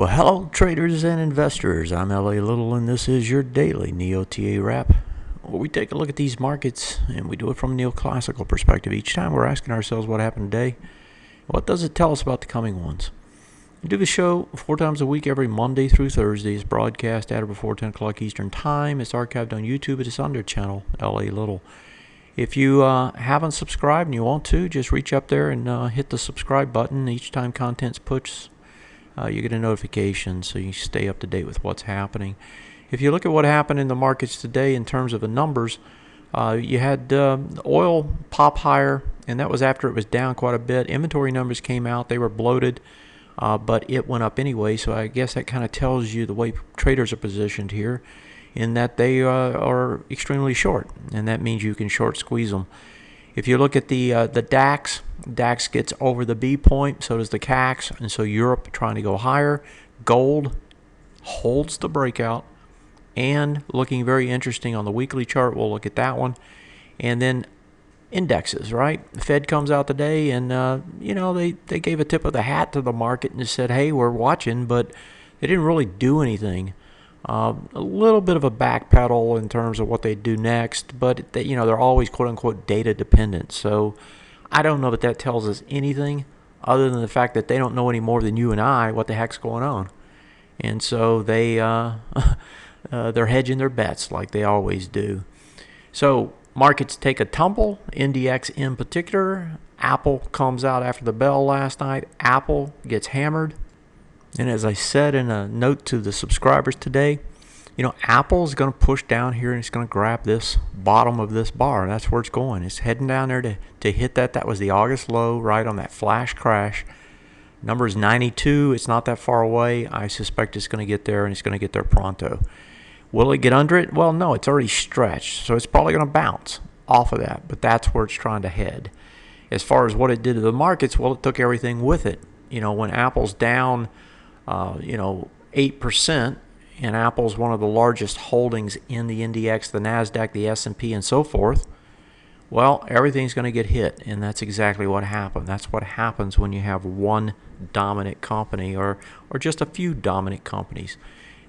Well, hello, traders and investors. I'm LA Little, and this is your daily NeoTA wrap, where we take a look at these markets, and we do it from a neoclassical perspective. Each time we're asking ourselves what happened today. What does it tell us about the coming ones? We do the show 4 times a week, every Monday through Thursday. It's broadcast at or before 10 o'clock Eastern Time. It's archived on YouTube. It is on their channel, LA Little. If you haven't subscribed and you want to, just reach up there and hit the subscribe button. Each time content's pushed, you get a notification so you stay up to date with what's happening. If you look at what happened in the markets today in terms of the numbers, you had oil pop higher, and that was after it was down quite a bit. Inventory numbers came out. They were bloated, but it went up anyway, so I guess that kind of tells you the way traders are positioned here, in that they are extremely short, and that means you can short squeeze them. If you look at the DAX, DAX gets over the B point, so does the CAX, and so Europe trying to go higher. Gold holds the breakout, and looking very interesting on the weekly chart. We'll look at that one. And then indexes, right? The Fed comes out today, and they gave a tip of the hat to the market and just said, hey, we're watching, but they didn't really do anything. A little bit of a backpedal in terms of what they do next, but they're always quote-unquote data dependent. So I don't know that that tells us anything other than the fact that they don't know any more than you and I what the heck's going on. And so they're hedging their bets like they always do. So markets take a tumble, NDX in particular. Apple comes out after the bell last night. Apple gets hammered. And as I said in a note to the subscribers today, Apple is going to push down here and it's going to grab this bottom of this bar. That's where it's going. It's heading down there to hit that. That was the August low, right on that flash crash. Number is 92. It's not that far away. I suspect it's going to get there, and it's going to get there pronto. Will it get under it? Well, no, it's already stretched. So it's probably going to bounce off of that. But that's where it's trying to head. As far as what it did to the markets, well, it took everything with it. When Apple's down 8%, and Apple's one of the largest holdings in the NDX, the NASDAQ, the S&P, and so forth, well, everything's going to get hit, and that's exactly what happened. That's what happens when you have one dominant company or just a few dominant companies.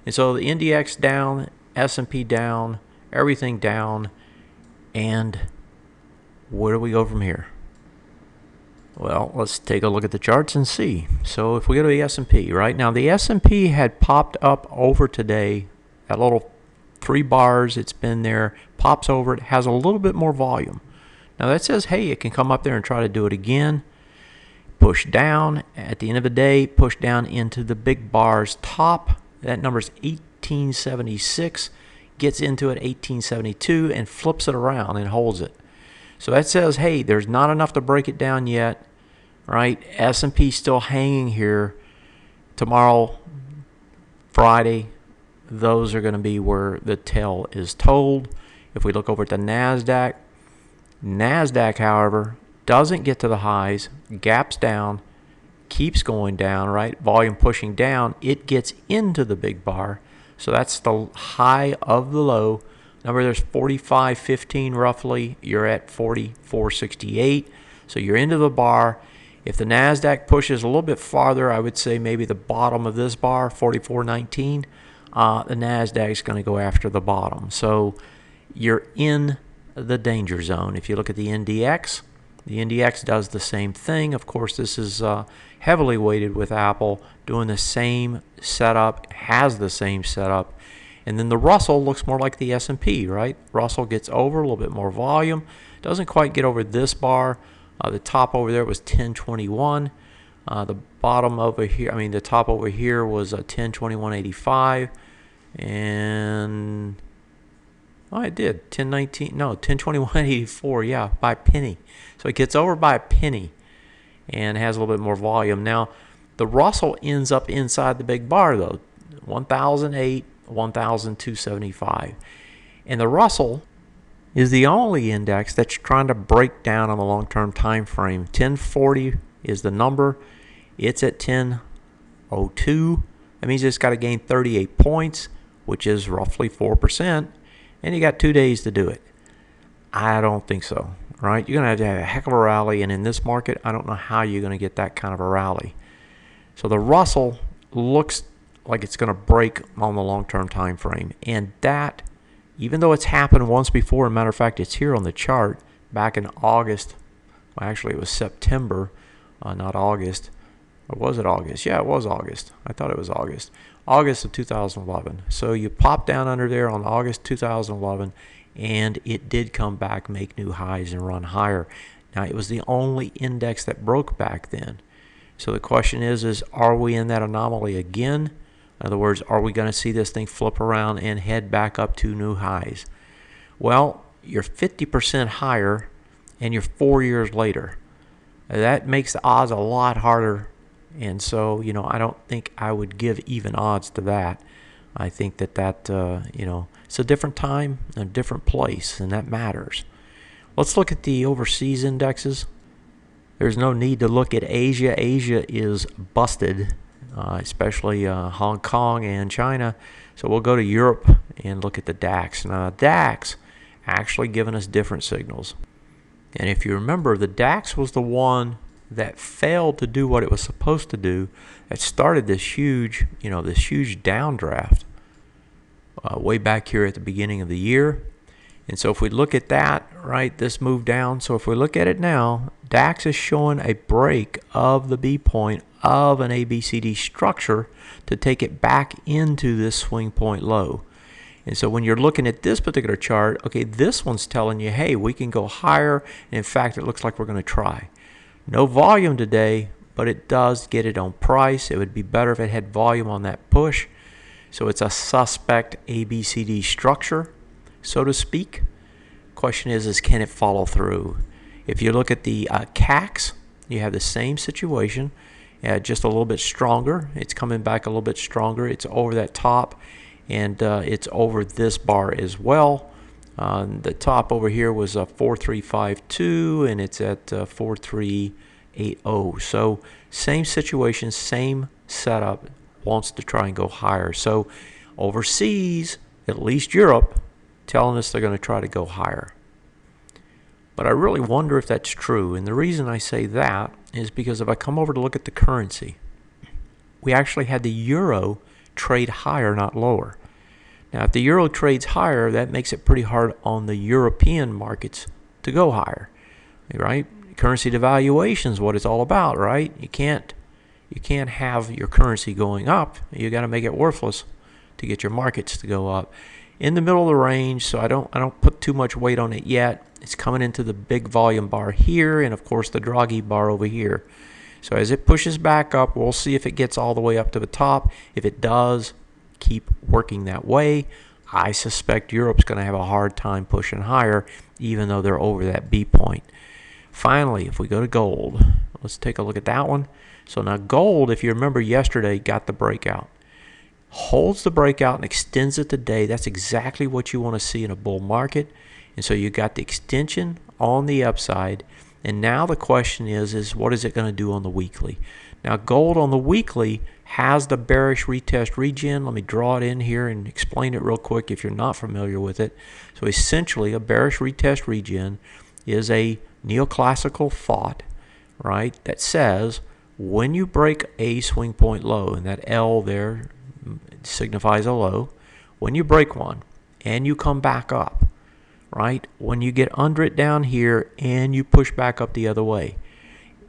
And so the NDX down, S&P down, everything down, and where do we go from here? Well, let's take a look at the charts and see. So if we go to the S&P, right now the S&P had popped up over today, that little 3 bars, it's been there, pops over, it has a little bit more volume. Now that says, hey, it can come up there and try to do it again, push down, at the end of the day, push down into the big bar's top. That number's 1876, gets into it 1872, and flips it around and holds it. So that says, hey, there's not enough to break it down yet, right? S&P still hanging here. Tomorrow, Friday, those are going to be where the tale is told. If we look over at the NASDAQ, however, doesn't get to the highs, gaps down, keeps going down, right? Volume pushing down. It gets into the big bar. So that's the high of the low. Number there's 45.15 roughly. You're at 44.68. So you're into the bar. If the NASDAQ pushes a little bit farther, I would say maybe the bottom of this bar, 44.19, the NASDAQ is going to go after the bottom. So you're in the danger zone. If you look at the NDX does the same thing. Of course, this is heavily weighted with Apple, doing the same setup, has the same setup. And then the Russell looks more like the S&P, right? Russell gets over a little bit more volume. Doesn't quite get over this bar. The top over there was 1021. The bottom over here, the top over here was 1021.85. And it did 1021.84. Yeah, by a penny. So it gets over by a penny and has a little bit more volume. Now, the Russell ends up inside the big bar though, 1008. 1,275. And the Russell is the only index that's trying to break down on the long-term time frame. 1040 is the number. It's at 1002. That means it's got to gain 38 points, which is roughly 4%. And you got 2 days to do it. I don't think so, right? You're going to have a heck of a rally. And in this market, I don't know how you're going to get that kind of a rally. So the Russell looks like it's going to break on the long-term time frame. And that, even though it's happened once before, as a matter of fact, it's here on the chart back in August. Well, actually, it was September, not August. Or was it August? Yeah, it was August. I thought it was August. August of 2011. So you pop down under there on August 2011, and it did come back, make new highs, and run higher. Now, it was the only index that broke back then. So the question is are we in that anomaly again? In other words, are we going to see this thing flip around and head back up to new highs? Well, you're 50% higher, and you're 4 years later. That makes the odds a lot harder. And so, I don't think I would give even odds to that. I think that it's a different time, a different place, and that matters. Let's look at the overseas indexes. There's no need to look at Asia. Asia is busted, especially Hong Kong and China. So we'll go to Europe and look at the DAX. Now, the DAX actually giving us different signals. And if you remember, the DAX was the one that failed to do what it was supposed to do, that started this huge, downdraft way back here at the beginning of the year. And so if we look at that, right, this move down. So if we look at it now, DAX is showing a break of the B point of an ABCD structure to take it back into this swing point low. And so when you're looking at this particular chart, okay, this one's telling you, hey, we can go higher. And in fact, it looks like we're going to try. No volume today, but it does get it on price. It would be better if it had volume on that push. So it's a suspect ABCD structure, so to speak. Question is can it follow through? If you look at the CACs, you have the same situation, just a little bit stronger. It's coming back a little bit stronger. It's over that top, and it's over this bar as well. The top over here was 4352, and it's at 4380. So same situation, same setup, wants to try and go higher. So overseas, at least Europe, telling us they're going to try to go higher. But I really wonder if that's true. And the reason I say that is because if I come over to look at the currency, we actually had the euro trade higher, not lower. Now, if the euro trades higher, that makes it pretty hard on the European markets to go higher, right? Currency devaluation is what it's all about, right? You can't have your currency going up. You got to make it worthless to get your markets to go up. In the middle of the range, so I don't put too much weight on it yet. It's coming into the big volume bar here, and of course the Draghi bar over here. So as it pushes back up, we'll see if it gets all the way up to the top. If it does, keep working that way. I suspect Europe's going to have a hard time pushing higher, even though they're over that B point. Finally, if we go to gold, let's take a look at that one. So now gold, if you remember yesterday, got the breakout. Holds the breakout and extends it today. That's exactly what you want to see in a bull market. And so you got the extension on the upside. And now the question is what is it going to do on the weekly? Now gold on the weekly has the bearish retest regen. Let me draw it in here and explain it real quick if you're not familiar with it. So essentially a bearish retest regen is a neoclassical thought, right, that says when you break a swing point low, and that L there signifies a low, when you break one and you come back up, right, when you get under it down here and you push back up the other way,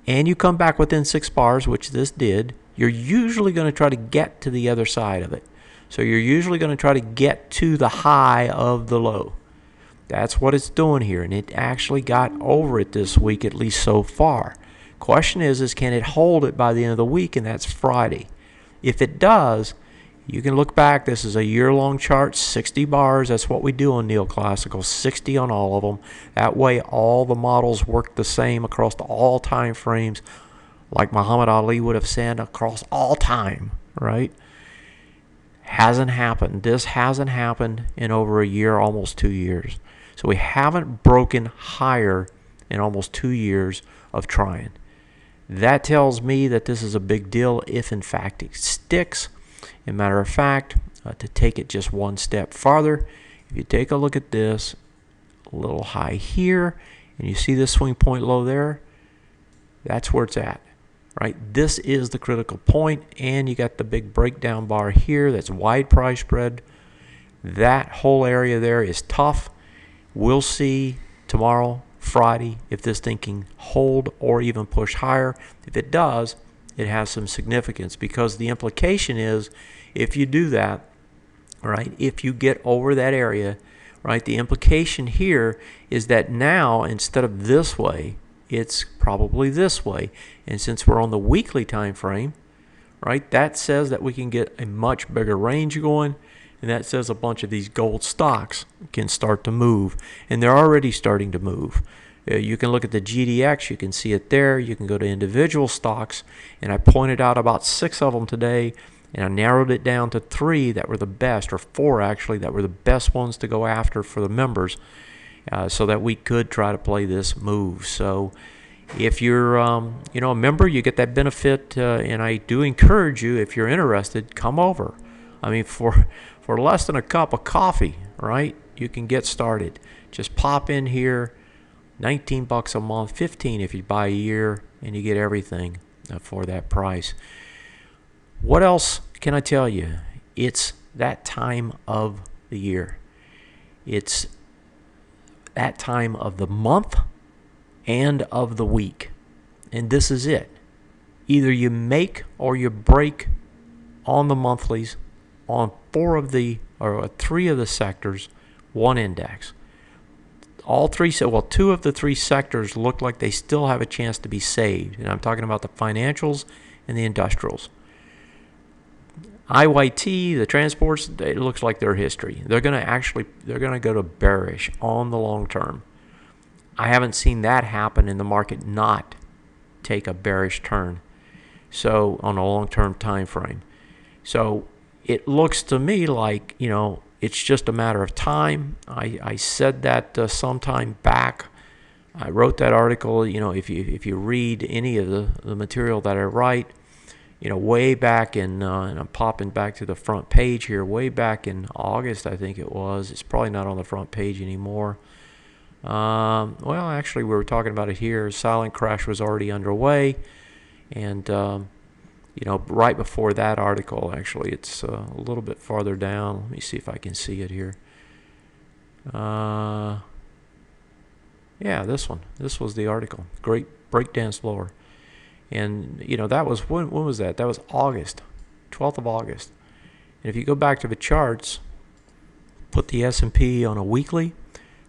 and you come back within 6 bars, which this did, you're usually going to try to get to the other side of it. So you're usually going to try to get to the high of the low. That's what it's doing here, and it actually got over it this week, at least so far. Question is can it hold it by the end of the week, and that's Friday. If it does, you can look back. This is a year-long chart, 60 bars. That's what we do on neoclassical, 60 on all of them. That way all the models work the same across all time frames, like Muhammad Ali would have said, across all time, right? Hasn't happened. This hasn't happened in over a year, almost 2 years. So we haven't broken higher in almost 2 years of trying. That tells me that this is a big deal if in fact it sticks. As a matter of fact, to take it just one step farther, if you take a look at this, a little high here, and you see this swing point low there, that's where it's at. right? This is the critical point, and you got the big breakdown bar here. That's wide price spread. That whole area there is tough. We'll see tomorrow, Friday, if this thing can hold or even push higher. If it does, it has some significance, because the implication is, if you do that, right, if you get over that area, right, the implication here is that now, instead of this way, it's probably this way. And since we're on the weekly time frame, right, that says that we can get a much bigger range going, and that says a bunch of these gold stocks can start to move, and they're already starting to move. You can look at the GDX, you can see it there. You can go to individual stocks, and I pointed out about 6 of them today, and I narrowed it down to 3 that were the best, or 4 actually, that were the best ones to go after for the members, so that we could try to play this move. So if you're a member, you get that benefit, and I do encourage you, if you're interested, come over. I mean, for less than a cup of coffee, right, you can get started. Just pop in here, $19 a month, $15 if you buy a year, and you get everything for that price. What else can I tell you? It's that time of the year. It's that time of the month and of the week. And this is it. Either you make or you break on the monthlies on 3 of the sectors, 1 index. All 3, well, 2 of the 3 sectors look like they still have a chance to be saved. And I'm talking about the financials and the industrials. IYT, the transports, it looks like they're history. They're going to go to bearish on the long term. I haven't seen that happen in the market not take a bearish turn. So on a long-term time frame. So it looks to me like, it's just a matter of time. I said that sometime back. I wrote that article. If you read any of the material that I write, way back in, and I'm popping back to the front page here, way back in August, I think it was. It's probably not on the front page anymore. Well, actually, we were talking about it here. Silent crash was already underway, and right before that article, actually, it's a little bit farther down. Let me see if I can see it here. Yeah, this one. This was the article. Great breakdown slower. And, that was, when was that? That was August, 12th of August. And if you go back to the charts, put the S&P on a weekly,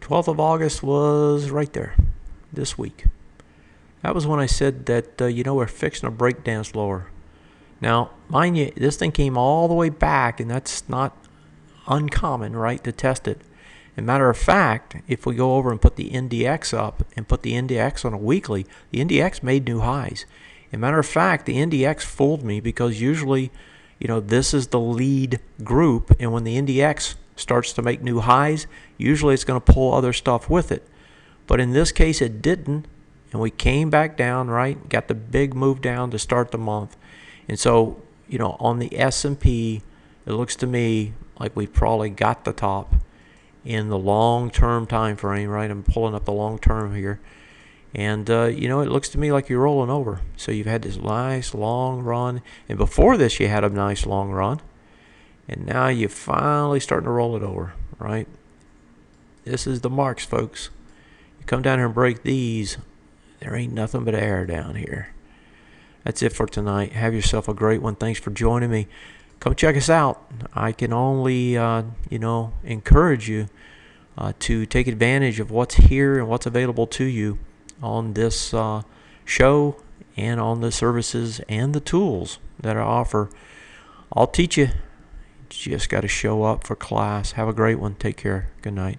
12th of August was right there, this week. That was when I said that, we're fixing a breakdown slower. Now, mind you, this thing came all the way back, and that's not uncommon, right, to test it. As a matter of fact, if we go over and put the NDX up and put the NDX on a weekly, the NDX made new highs. As a matter of fact, the NDX fooled me, because usually, this is the lead group, and when the NDX starts to make new highs, usually it's going to pull other stuff with it. But in this case, it didn't, and we came back down, right, got the big move down to start the month. And so, on the S&P, it looks to me like we probably got the top in the long-term time frame, right? I'm pulling up the long-term here. And, it looks to me like you're rolling over. So you've had this nice long run. And before this, you had a nice long run. And now you're finally starting to roll it over, right? This is the marks, folks. You come down here and break these, there ain't nothing but air down here. That's it for tonight. Have yourself a great one. Thanks for joining me. Come check us out. I can only, encourage you to take advantage of what's here and what's available to you on this show, and on the services and the tools that I offer. I'll teach you. Just got to show up for class. Have a great one. Take care. Good night.